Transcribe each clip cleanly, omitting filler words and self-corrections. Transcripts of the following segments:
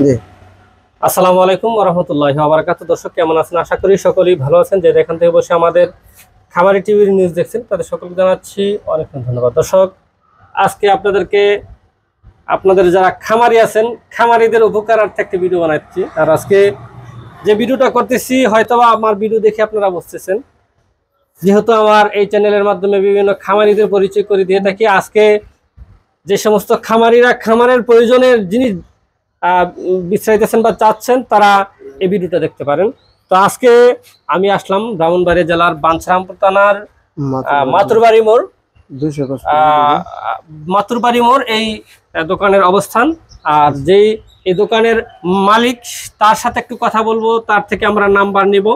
জি। আসসালামু আলাইকুম ওয়া রাহমাতুল্লাহি ওয়া বারাকাতুহু। দর্শক কেমন আছেন? আশা করি সকলেই ভালো আছেন। যে এখান থেকে বসে আমাদের খামারি টিভির নিউজ দেখছেন তাদের সকলকে জানাচ্ছি অনেক ধন্যবাদ। দর্শক আজকে আপনাদের যারা খামারি আছেন খামারিদের উপকারার্থে একটা ভিডিও বানাচ্ছি। আর আজকে যে ভিডিওটা করতেছি হয়তোবা আমার ভিডিও দেখে আপনারা বুঝতেছেন, যেহেতু আমার এই চ্যানেলের মাধ্যমে বিভিন্ন খামারিদের পরিচয় করে দিয়ে থাকি। আজকে যে সমস্ত খামারিরা খামারের প্রয়োজনের জিনিস বিস্তারিতেছেন বা চাচ্ছেন তারা এই ভিডিওটা দেখতে পারেন। তো আজকে আমি আসলাম ব্রাহ্মণবাড়িয়া জেলার বাঞ্ছারামপুর থানার মাতুরবাড়ি মোড়, মাতুরবাড়ি মোড় এই দোকানের অবস্থান। আর যেই এই দোকানের মালিক তার সাথে একটু কথা বলবো, তার থেকে আমরা নাম্বার নিব,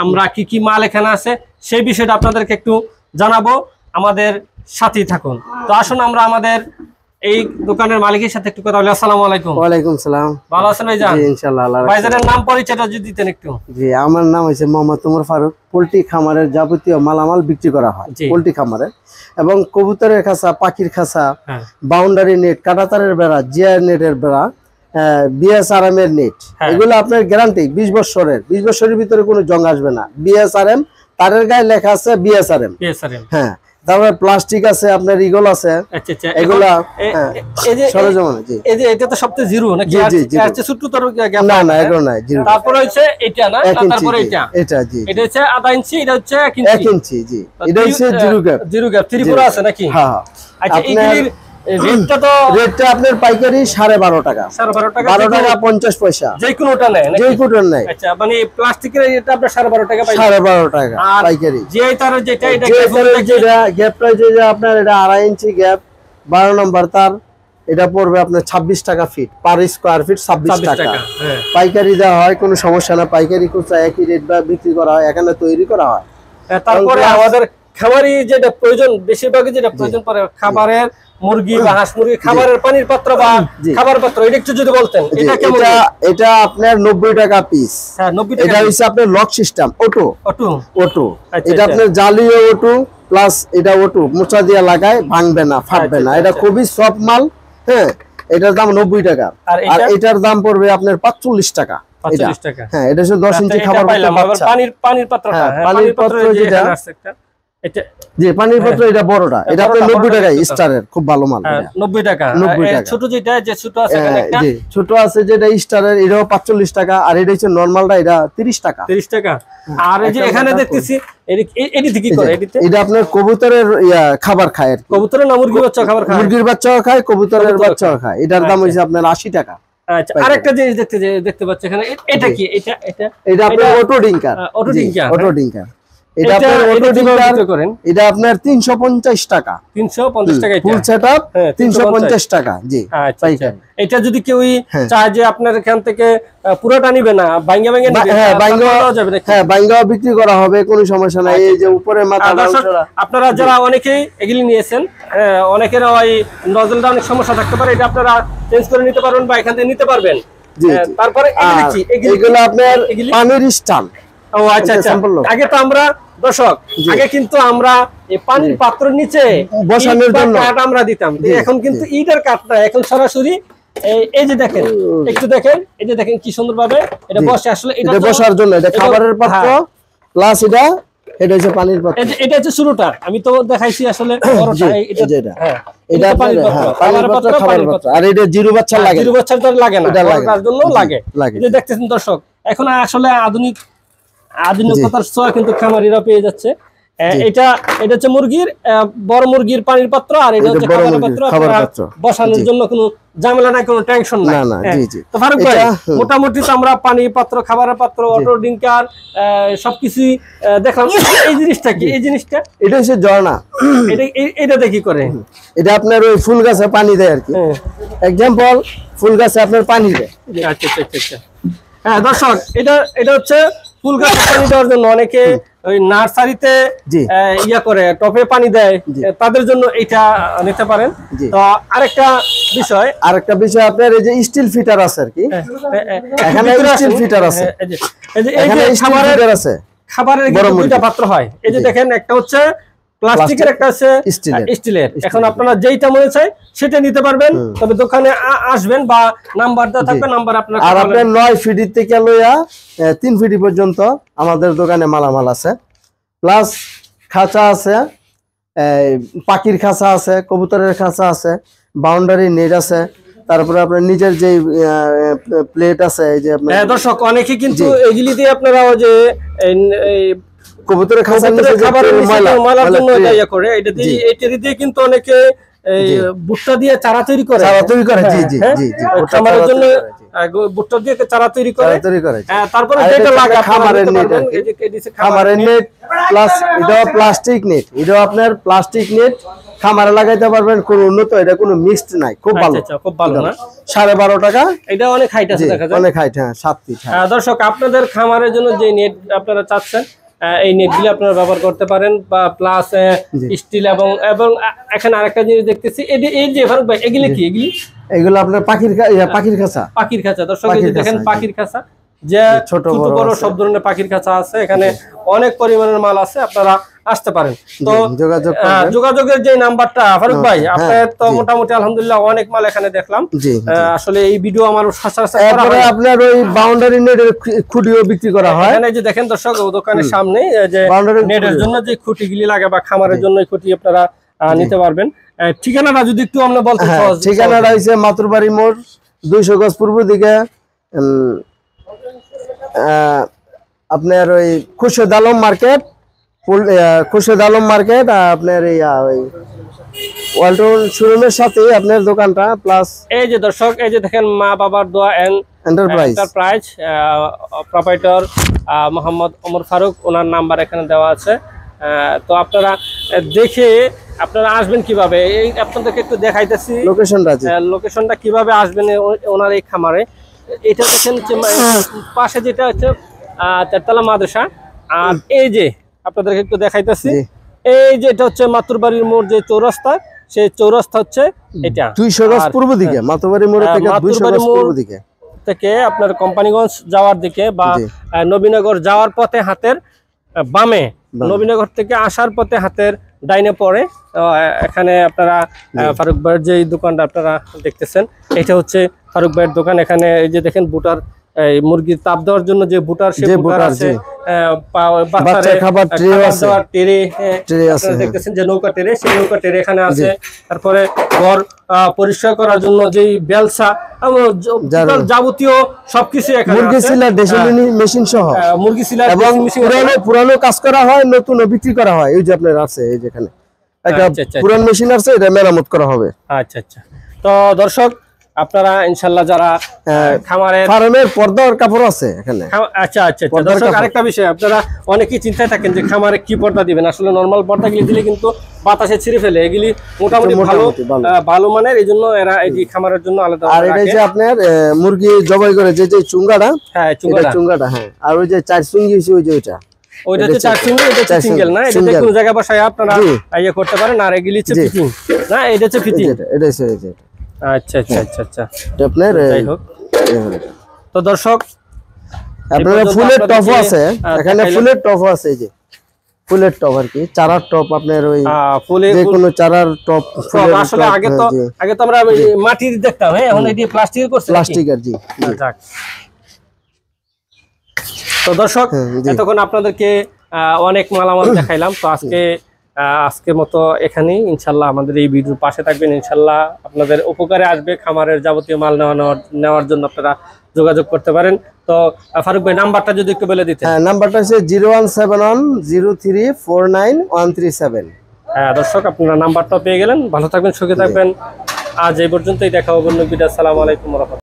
আমরা কি কি মাল এখানে আছে সেই বিষয়টা আপনাদেরকে একটু জানাবো। আমাদের সাথেই থাকুন। তো আসুন আমরা আমাদের এই দোকানের মালিকের সাথে একটু কথা বলি। আসসালামু আলাইকুম। ওয়ালাইকুম সালাম। ভালো আছেন ভাইজান? জি ইনশাআল্লাহ। ভাইজানের নাম পরিচয়টা যদি দিতেন একটু। জি, আমার নাম হচ্ছে মোহাম্মদ ওমর ফারুক। পোল্ট্রি খামারের যাবতীয় মালামাল বিক্রি করা হয় পোল্ট্রি খামারে, এবং কবুতরের খাঁচা, পাখির খাঁচা, বাউন্ডারি নেট, কাঁটাতারের বেড়া, জিআর নেটের বেড়া, বিএসআরএম এর নেট, এগুলো আপনার গ্যারান্টি 20 বছরের। 20 বছরের ভিতরে কোনো জং আসবে না। বিএসআরএম তারের গায়ে লেখা আছে বিএসআরএম। হ্যাঁ, তারপরে প্লাস্টিক আছে, আপনার ইগল আছে। আচ্ছা আচ্ছা, এগুলা এই যে সরজমান। জি, এই যে এটা তো সবচেয়ে জিরো নাকি? আচ্ছা, ছোট তোর না না, এগুলো না জিরো। তারপরে হচ্ছে এটা না, তারপরে এটা জি, এটা হচ্ছে আধা ইঞ্চি, এটা হচ্ছে 1 ইঞ্চি। জি, এটা হচ্ছে জিরো গ্যাপ ত্রিপুরা আছে নাকি? হ্যাঁ। আচ্ছা, এইগুলির রেটটা তো রেটটা আপনার পাইকারি 12.5 টাকা। 12 টাকা 50 পয়সা যে কোনোটা নেয় নাকি? যে কোনোটা নেয়। আচ্ছা, মানে প্লাস্টিকের এটা আপনার 12.5 টাকা পাই। 12.5 টাকা পাইকারি। যে তার যেটা এটা গ্যাপটা যে আপনার এটা 2.5 ইঞ্চি গ্যাপ, 12 নম্বর তার, এটা পড়বে আপনার 26 টাকা ফিট, পার স্কয়ার ফিট 26 টাকা। পাইকারি দেওয়া হয়, কোনো সমস্যা না। পাইকারি খুচরা একই রেট বা বিক্রি করা হয়, এখানে তৈরি করা হয়। তারপরে আমাদের খাবারই যেটা প্রয়োজন, বেশিরভাগই যেটা প্রয়োজন পড়ে খাবারের, মুরগি বা হাঁস মুরগি খাবারের পানির পাত্র বা খাবার পাত্র, এটা একটু যদি বলতেন। এটা আপনার 90 টাকা পিস। হ্যাঁ, 90 টাকা। এটা হচ্ছে আপনার লক সিস্টেম, অটো। আচ্ছা, এটা আপনার জালিও অটো প্লাস এটা অটো, মোচা দিয়ে লাগায়, ভাঙবে না, ফাটবে না। এটা খুবই সফট মাল। হ্যাঁ, এটার দাম 90 টাকা। আর এটার দাম পড়বে আপনার 45 টাকা। 45 টাকা। হ্যাঁ, এটা হচ্ছে 10 ইঞ্চি খাবার পাত্র। পানির পাত্রটা, পানির পাত্র যেটা, এটা জি পানির পাত্র, এটা বড়টা, এটা আপনার 90 টাকা স্টারের, খুব ভালো মাল। 90 টাকা। ছোট যেটা, যে ছোট আছে এখানে একটা, জি ছোট আছে যেটা স্টারের, এটাও 45 টাকা। আর এটা হচ্ছে নরমালটা, এটা 30 টাকা। 30 টাকা। আর এই যে এখানে দেখতেছি এটি কি করে? এটা আপনার কবুতরের খাবার খায়। কবুতরের না মুরগির বাচ্চা খাবার খায়? মুরগির বাচ্চাও খায়, কবুতরের বাচ্চাও খায়। এটার দাম হচ্ছে আপনার 80 টাকা। আচ্ছা, আরেকটা জিনিস দেখতে পাচ্ছি এখানে, এটা কি? এটা আপনার অটো ডিঙ্কার। অটো ডিঙ্কার এটা আপনার অটো ডিঙ্কার করেন। এটা আপনার 350 টাকা। 350 টাকা এটা ফুল সেটআপ 350 টাকা। জি, আচ্ছা। এটা যদি কেউ চায় যে আপনার এখান থেকে পুরোটা নিবে না, বাইঙ্গা নিবে, হ্যাঁ বাইঙ্গাও যাবে নাকি? হ্যাঁ, বাইঙ্গাও বিক্রি করা হবে, কোনো সমস্যা নাই। এই যে উপরে মাথা, আপনারা যারা অনেকেই এগুলি নিয়েছেন, অনেকের ওই নজলটা অনেক সমস্যা থাকতে পারে, এটা আপনারা চেঞ্জ করে নিতে পারবেন বা এখান থেকে নিতে পারবেন। তারপরে এগুলো আপনার পানির স্টান। ও আচ্ছা আচ্ছা, আগে তো আমরা দর্শক কিন্তু আমরা এই পানির পাত্রের নিচে বসানোর জন্য কাঠ আমরা দিতাম। এখন কিন্তু ইটার কাঠটা এখন সরাসরি এই যে দেখেন, একটু দেখেন, এই যে দেখেন কি সুন্দর ভাবে এটা বসে। আসলে এটা বসার জন্য এটা খাবারের পাত্র প্লাস এটা হচ্ছে পানির পাত্র। এটা হচ্ছে শুরুটা, আমি তো দেখাইছি আসলে বড়টা। এটা হ্যাঁ, এটা পানির পাত্র, খাবারের পাত্র। আর এটা জিরো বাচ্চা লাগে, জিরো বাচ্চা তো লাগে না, তার জন্য লাগে। এই যে দেখতেছেন দর্শক, এখন আসলে আধুনিকতার ছোঁয়া কিন্তু খামারিরা পেয়ে যাচ্ছে। এটা হচ্ছে মুরগির, বড় মুরগির পানির পাত্র, আর এটা হচ্ছে খাবারের পাত্র। বসানোর জন্য কোনো ঝামেলা নাই, কোনো টেনশন নাই। তো ফারুক ভাই, মোটামুটি তো আমরা পানি পাত্র, খাবারের পাত্র, অটো ডিঙ্কার সবকিছু দেখলাম। এই জিনিসটা কি? এই জিনিসটা এটা হচ্ছে ঝর্ণা। এটা দেখি করে, এটা আপনার ওই ফুল গাছে পানি দেয় আর কি। এক্সাম্পল, ফুল গাছে আপনার পানি দেয়। আচ্ছা আচ্ছা আচ্ছা। হ্যাঁ দর্শক, এটা হচ্ছে ফুল গাছে পানি দেওয়ার জন্য অনেকে ওই নার্সারিতে করে টপে পানি দেয়, তাদের জন্য এটা নিতে পারেন। তো আরেকটা বিষয় আপনার এই যে স্টিল ফিটার আছে আর কি, এখানে স্টিল ফিটার আছে। এই যে খাবারের দুইটা পাত্র হয়। এই যে দেখেন, একটা হচ্ছে প্লাস্টিকের, একটা আছে স্টিলের। এখন আপনারা যেইটা মনে চায় সেটা নিতে পারবেন, তবে দোকানে আসবেন বা নাম্বার দেওয়া থাকবে, নাম্বার আপনার। আর আপনার 9 ফিট থেকে লইয়া 3 ফিট পর্যন্ত আমাদের দোকানে মালামাল আছে, প্লাস খাঁচা আছে, পাখির খাঁচা আছে, কবুতরের খাঁচা আছে, বাউন্ডারি নেট আছে, তারপরে আপনার নিজের যে প্লেট আছে, এই যে আপনার দর্শক অনেকে কিন্তু এগুলি দিয়ে আপনারা যে কবুতরের খাঁচা নিচে খাবারের ময়লার জন্য ইয়া করে, এটা দিয়ে কিন্তু অনেকে ভুট্টা দিয়ে চারা তৈরি করে, জি জি জি জি, খামারের জন্য ভুট্টা দিয়ে চারা তৈরি করে। তারপরে যেটা লাগে খামারের নেট, প্লাস এটা প্লাস্টিক নেট, এটা আপনার প্লাস্টিক নেট খামারে লাগাইতে পারবেন, কোন উন্নত, এটা কোনো মিক্সড নাই, খুব ভালো, খুব ভালো না? 12.5 টাকা। এটা অনেক হাইট আছে, দেখা যায় অনেক হাইট, হ্যাঁ 7 ফিট। দর্শক আপনাদের খামারের জন্য যে নেট আপনারা চাচ্ছেন, এই নেটগুলি আপনারা ব্যবহার করতে পারেন, বা প্লাস স্টিল এবং এখানে আরেকটা জিনিস দেখতেছি, এই যে ফারুক ভাই এগুলি কি? এগুলো আপনার পাখির খাঁচা। দর্শক এই যে দেখেন পাখির খাঁচা, যে ছোট বড় সব ধরনের পাখির খাঁচা আছে, এখানে অনেক পরিমাণের মাল আছে, আপনারা আসতে পারেন। তো যোগাযোগের যে নাম্বারটা ফারুক ভাই, আপনার তো মোটামুটি আলহামদুলিল্লাহ অনেক মাল এখানে দেখলাম। আসলে এই ভিডিও আমার আপনার ওই বাউন্ডারি নেটের খুঁটিও বিক্রি করা হয়। এখানে যে দেখেন দর্শক, দোকানের সামনে যে নেটের জন্য যে খুঁটিগুলি লাগে বা খামারের জন্য খুঁটি আপনারা নিতে পারবেন। ঠিকানাটা যদি একটু আমরা বলতে। ঠিকানাটা হইছে মাতুরবাড়ি মোড় 200 গজ পূর্ব দিকে, আপনার ওই খুরশেদ আলম মার্কেট, আপনার ওই ওয়ালটন শোরুমের সাথে আপনার দোকানটা। প্লাস এই যে দর্শক, এই যে দেখেন মা বাবার দোয়া এন্টারপ্রাইজ প্রোপাইটর মোহাম্মদ ওমর ফারুক, ওনার নাম্বার এখানে দেওয়া আছে। তো আপনারা দেখে আপনারা আসবেন কিভাবে, এই আপনাদেরকে একটু দেখাইতেছি লোকেশনটা কিভাবে আসবেন ওনার এই খামারে। এটা দেখেন পাশে যেটা হচ্ছে 4তলা মাদ্রাসা, আর এই যে আপনাদেরকে একটু দেখাইতেছি, এই যে এটা হচ্ছে মাতুরবাড়ির মোড় যে চৌরাস্তা, সেই চৌরাস্তা হচ্ছে এটা 200 গজ পূর্ব দিকে, মাতুরবাড়ি মোড় থেকে 200 গজ পূর্ব দিকে থেকে আপনার কোম্পানিগঞ্জ যাওয়ার দিকে বা নবীনগর যাওয়ার পথে হাতের বামে, নবীনগর থেকে আসার পথে হাতের ডাইনে পড়ে। এখানে আপনারা ফারুক ভাইয়ের যে দোকানটা আপনারা দেখতেছেন, এটা হচ্ছে ফারুক ভাইয়ের দোকান। এখানে এই যে দেখেন বুটার, মুরগির তাপ দেওয়ার জন্য যে বুটার, সে বুটার আছে, দেখতেছেন যে নৌকা টেরে, সেই নৌকা টেরে এখানে আছে। তারপরে ঘর পরিষ্কার করার জন্য যে বেলসা, যাবতীয় সবকিছু এখানে, মুরগি সিলার মেশিন সহ, মুরগি সিলার এবং পুরানো কাজ করা হয়, নতুন বিক্রি করা হয়। এই যে আপনার আছে, এই যেখানে একটা পুরান মেশিন আছে, এটা মেরামত করা হবে। আচ্ছা। তো দর্শক আপনারা ইনশাআল্লাহ যারা ফার্মের পর্দার কাপড় আছে এখানে। আচ্ছা। দর্শক আরেকটা বিষয়, আপনারা অনেকেই চিন্তায় থাকেন যে খামারে কি পর্দা দিবেন। আসলে নরমাল পর্দাগুলি দিলে কিন্তু বাতাসে ছিঁড়ে ফেলে, এগুলি মোটামুটি ভালো মানের, এই জন্য এরা এই খামারের জন্য আলাদা। আর এটা যে আপনার মুরগি জবাই করে যে চুঙ্গাটা, চুঙ্গাটা, হ্যাঁ, আর ওই যে 4 চুঙ্গি, ওইটা হচ্ছে 4 চুঙ্গি, এটা হচ্ছে সিঙ্গেল না, এটা কোন জায়গায় বসায় আপনারা ইয়ে করতে পারেন। আর এগুলি হচ্ছে ফিটিং না, এটা হচ্ছে ফিটিং, এটা হচ্ছে। আচ্ছা। আপনার যাই হোক, তো দর্শক আপনার ফুলের টপ আছে এখানে, ফুলের টপ আছে, এই যে ফুলের টপ আর কি, চারার টপ, আপনার ওই যে কোনো চারার টপ। আসলে আগে তো আমরা মাটির দেখতাম, হ্যাঁ, এখন এটি প্লাস্টিকের করছে, প্লাস্টিক আর জি। তো দর্শক এতক্ষণ আপনাদেরকে অনেক মালামাল দেখাইলাম। তো আজকের মতো এখানেই, ইনশাল্লাহ আমাদের এই ভিডিওর পাশে থাকবেন, ইনশাল্লাহ আপনাদের উপকারে আসবে। খামারের যাবতীয় মাল নেওয়ার জন্য আপনারা যোগাযোগ করতে পারেন। তো ফারুক ভাই নাম্বারটা যদি একটু বলে দিতেন। নাম্বারটা হচ্ছে 01710349137। দর্শক আপনারা নাম্বারটা পেয়ে গেলেন। ভালো থাকবেন, সুখে থাকবেন। আজ এই পর্যন্তই, দেখা হবে অন্য ভিডিও। আসসালামু আলাইকুম ওয়া রাহমাতুল্লাহ।